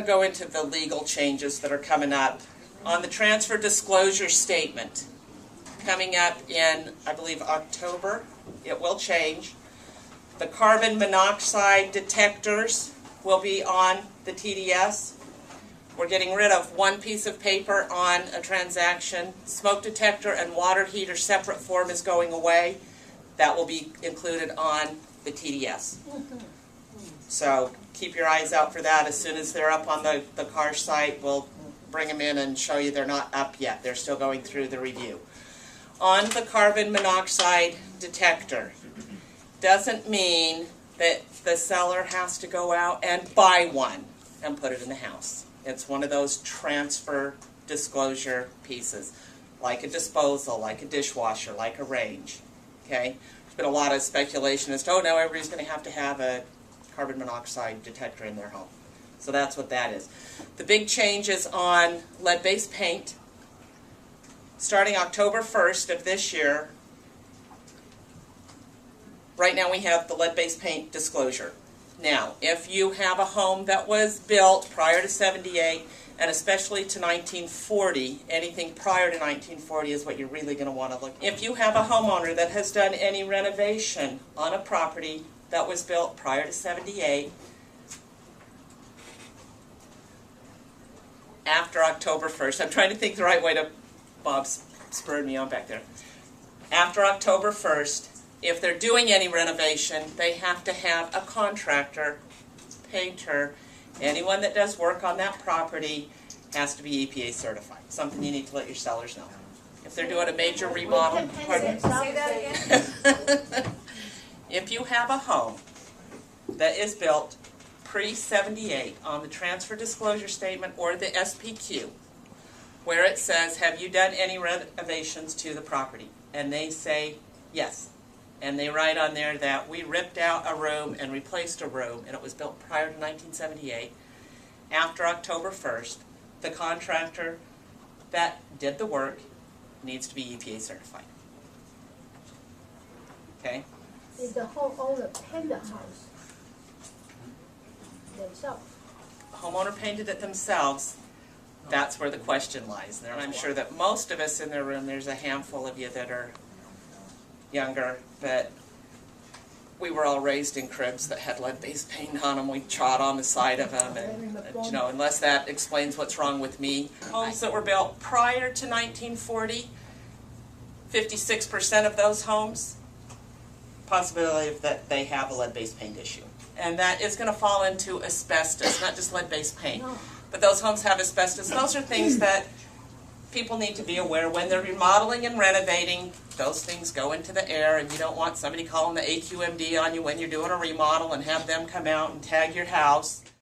going to go into the legal changes that are coming up. On the transfer disclosure statement, coming up in, I believe, October, it will change. The carbon monoxide detectors will be on the TDS. We're getting rid of one piece of paper on a transaction. Smoke detector and water heater separate form is going away. That will be included on the TDS. So keep your eyes out for that. As soon as they're up on the car site, we'll bring them in and show you they're not up yet. They're still going through the review. On the carbon monoxide detector, doesn't mean that the seller has to go out and buy one and put it in the house. It's one of those transfer disclosure pieces, like a disposal, like a dishwasher, like a range. Okay? There's been a lot of speculation as to, oh, no, everybody's going to have a carbon monoxide detector in their home. So that's what that is. The big change is on lead-based paint. Starting October 1st of this year, right now we have the lead-based paint disclosure. Now, if you have a home that was built prior to 78, and especially to 1940, anything prior to 1940 is what you're really going to want to look at. If you have a homeowner that has done any renovation on a property that was built prior to 78, after October 1st, I'm trying to think the right way to, Bob's spurred me on back there. After October 1st, if they're doing any renovation, they have to have a contractor, painter, anyone that does work on that property has to be EPA certified. Something you need to let your sellers know. If they're doing a major remodel, pardon? Say that again? If you have a home that is built pre-78 on the transfer disclosure statement or the SPQ, where it says, have you done any renovations to the property? And they say yes. And they write on there that we ripped out a room and replaced a room, and it was built prior to 1978. After October 1st, the contractor that did the work needs to be EPA certified. Okay? Is the homeowner paint the house themselves? Homeowner painted it themselves. That's where the question lies. And I'm sure that most of us in the room, there's a handful of you that are younger, but we were all raised in cribs that had lead-based paint on them. We trod on the side of them, and you know, unless that explains what's wrong with me. Homes that were built prior to 1940, 56% of those homes, possibility that they have a lead-based paint issue. And that is going to fall into asbestos, not just lead-based paint. But those homes have asbestos. Those are things that people need to be aware when they're remodeling and renovating. Those things go into the air, and you don't want somebody calling the AQMD on you when you're doing a remodel and have them come out and tag your house.